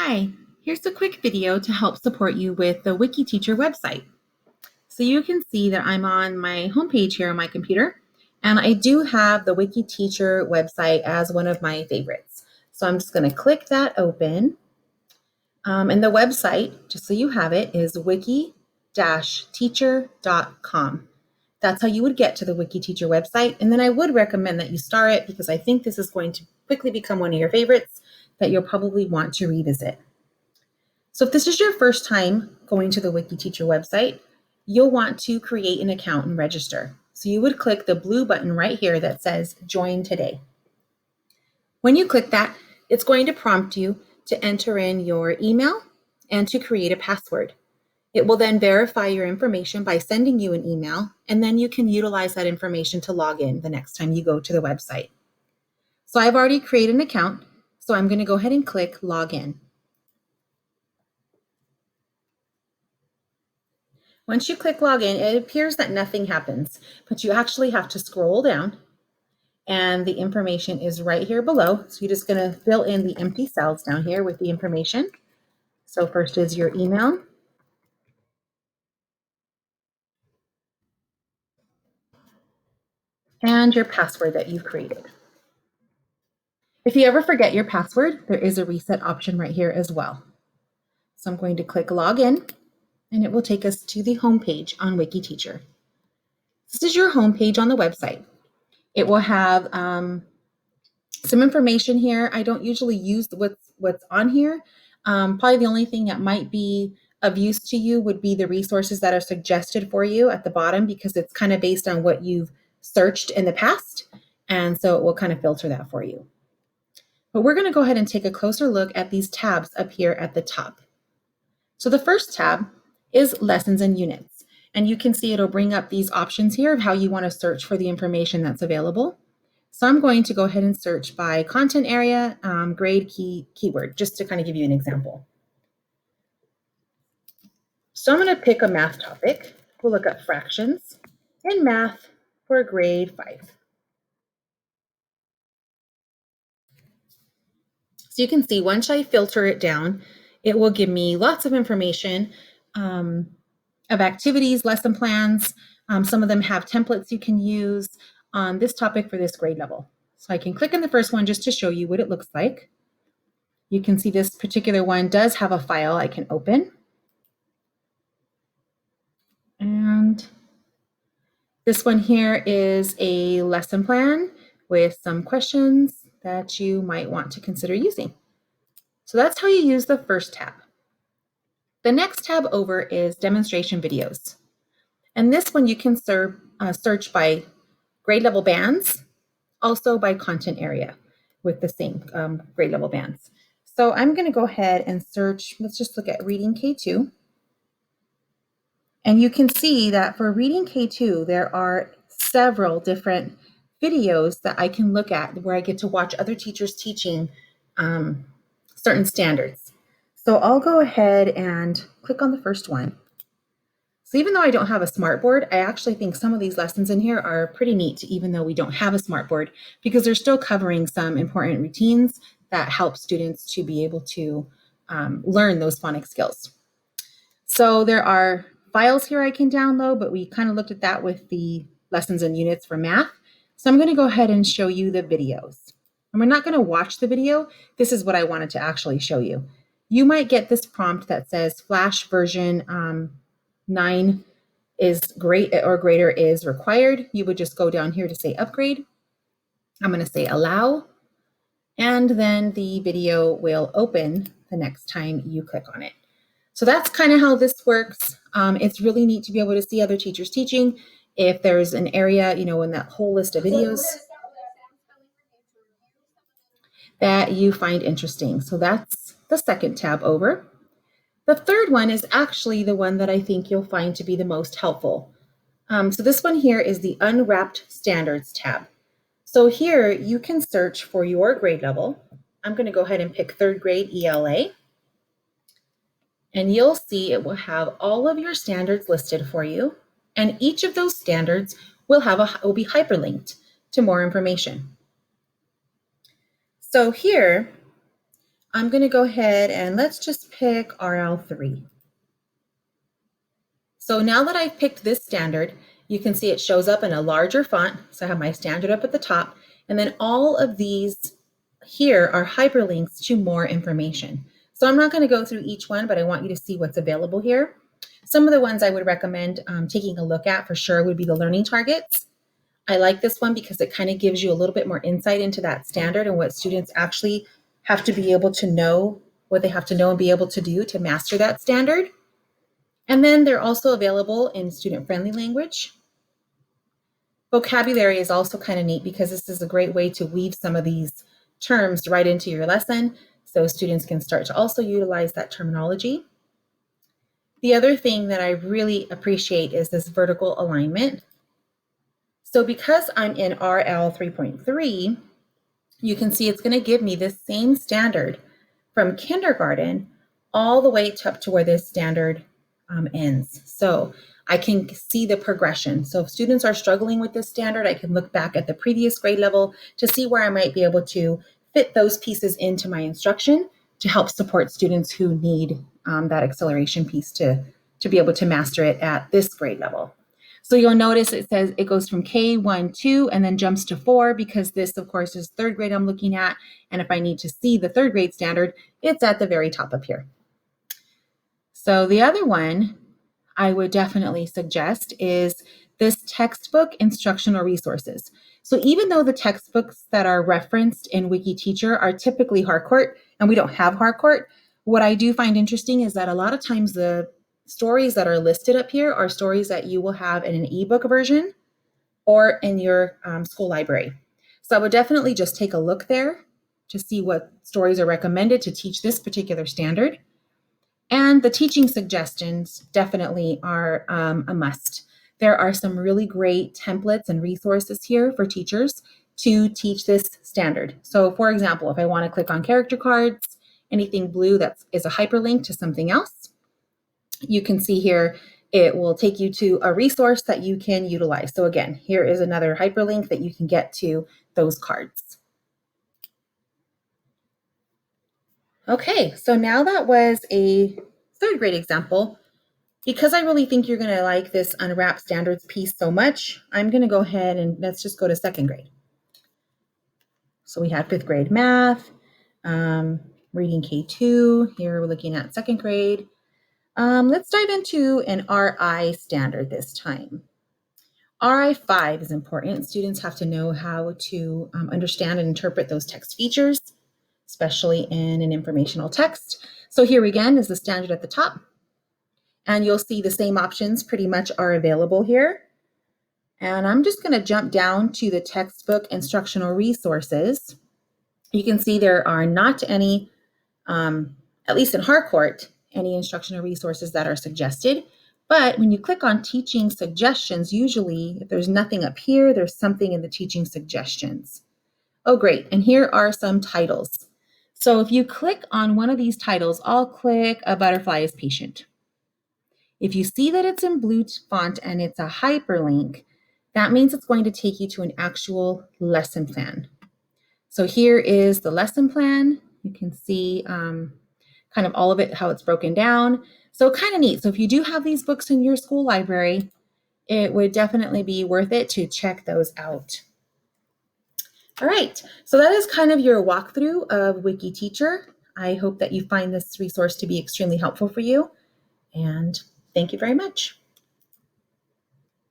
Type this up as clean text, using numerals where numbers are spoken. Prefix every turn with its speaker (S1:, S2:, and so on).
S1: Hi, here's a quick video to help support you with the Wiki-Teacher website. So you can see that I'm on my homepage here on my computer, and I do have the Wiki-Teacher website as one of my favorites. So I'm just going to click that open. And the website, just so you have it, is wiki-teacher.com. That's how you would get to the Wiki-Teacher website. And then I would recommend that you star it because I think this is going to quickly become one of your favorites that you'll probably want to revisit. So if this is your first time going to the Wiki-Teacher website, you'll want to create an account and register. So you would click the blue button right here that says Join Today. When you click that, it's going to prompt you to enter in your email and to create a password. It will then verify your information by sending you an email, and then you can utilize that information to log in the next time you go to the website. So I've already created an account, so I'm going to go ahead and click Login. Once you click Login, it appears that nothing happens, but you actually have to scroll down, and the information is right here below. So you're just going to fill in the empty cells down here with the information. So first is your email. And your password that you've created. If you ever forget your password, there is a reset option right here as well. So I'm going to click Login, and it will take us to the home page on Wiki-Teacher. This is your home page on the website. It will have some information here. I don't usually use what's on here. Probably the only thing that might be of use to you would be the resources that are suggested for you at the bottom, because it's kind of based on what you've searched in the past. And so it will kind of filter that for you. But we're going to go ahead and take a closer look at these tabs up here at the top. So the first tab is Lessons and Units. And you can see it'll bring up these options here of how you want to search for the information that's available. So I'm going to go ahead and search by content area, grade, keyword, just to kind of give you an example. So I'm going to pick a math topic. We'll look up fractions in math for grade 5. So you can see once I filter it down, it will give me lots of information of activities, lesson plans. Some of them have templates you can use on this topic for this grade level. So I can click on the first one just to show you what it looks like. You can see this particular one does have a file I can open. And this one here is a lesson plan with some questions that you might want to consider using. So that's how you use the first tab. The next tab over is demonstration videos. And this one you can search by grade level bands, also by content area with the same grade level bands. So I'm going to go ahead and search, let's just look at Reading K2. And you can see that for Reading K2, there are several different videos that I can look at where I get to watch other teachers teaching certain standards. So I'll go ahead and click on the first one. So even though I don't have a smartboard, I actually think some of these lessons in here are pretty neat, even though we don't have a smartboard, because they're still covering some important routines that help students to be able to learn those phonics skills. So there are files here I can download, but we kind of looked at that with the lessons and units for math. So I'm going to go ahead and show you the videos. And we're not going to watch the video. This is what I wanted to actually show you. You might get this prompt that says Flash version 9 is great or greater is required. You would just go down here to say upgrade. I'm going to say allow, and then the video will open the next time you click on it. So that's kind of how this works. It's really neat to be able to see other teachers teaching. If there's an area, in that whole list of videos that you find interesting. So that's the second tab over. The third one is actually the one that I think you'll find to be the most helpful. So this one here is the Unwrapped Standards tab. So here you can search for your grade level. I'm going to go ahead and pick 3rd grade ELA. And you'll see it will have all of your standards listed for you. And each of those standards will be hyperlinked to more information. So here, I'm going to go ahead and let's just pick RL3. So now that I've picked this standard, you can see it shows up in a larger font. So I have my standard up at the top, and then all of these here are hyperlinks to more information. So I'm not going to go through each one, but I want you to see what's available here. Some of the ones I would recommend taking a look at for sure would be the learning targets. I like this one because it kind of gives you a little bit more insight into that standard and what students actually have to be able to know, what they have to know and be able to do to master that standard. And then they're also available in student-friendly language. Vocabulary is also kind of neat because this is a great way to weave some of these terms right into your lesson so students can start to also utilize that terminology. The other thing that I really appreciate is this vertical alignment. So because I'm in RL 3.3, you can see it's going to give me this same standard from kindergarten all the way up to where this standard ends. So I can see the progression. So if students are struggling with this standard, I can look back at the previous grade level to see where I might be able to fit those pieces into my instruction to help support students who need that acceleration piece to be able to master it at this grade level. So you'll notice it says it goes from K1, 2, and then jumps to 4 because this, of course, is third grade I'm looking at. And if I need to see the third grade standard, it's at the very top up here. So the other one I would definitely suggest is this textbook instructional resources. So even though the textbooks that are referenced in Wiki-Teacher are typically Harcourt, and we don't have Harcourt, what I do find interesting is that a lot of times the stories that are listed up here are stories that you will have in an ebook version or in your school library. So I would definitely just take a look there to see what stories are recommended to teach this particular standard. And the teaching suggestions definitely are a must. There are some really great templates and resources here for teachers to teach this standard. So for example, if I want to click on character cards, anything blue that is a hyperlink to something else, you can see here, it will take you to a resource that you can utilize. So again, here is another hyperlink that you can get to those cards. Okay, so now that was a third grade example. Because I really think you're going to like this Unwrap Standards piece so much, I'm going to go ahead and let's just go to second grade. So we had fifth grade math, reading K2. Here we're looking at second grade. Let's dive into an RI standard this time. RI5 is important. Students have to know how to understand and interpret those text features, especially in an informational text. So here again is the standard at the top. And you'll see the same options pretty much are available here. And I'm just going to jump down to the textbook instructional resources. You can see there are not any, at least in Harcourt, any instructional resources that are suggested. But when you click on teaching suggestions, usually if there's nothing up here, there's something in the teaching suggestions. Oh, great. And here are some titles. So if you click on one of these titles, I'll click A Butterfly is Patient. If you see that it's in blue font and it's a hyperlink, that means it's going to take you to an actual lesson plan. So here is the lesson plan. You can see kind of all of it, how it's broken down. So kind of neat. So if you do have these books in your school library, it would definitely be worth it to check those out. All right, so that is kind of your walkthrough of Wiki-Teacher. I hope that you find this resource to be extremely helpful for you, and thank you very much.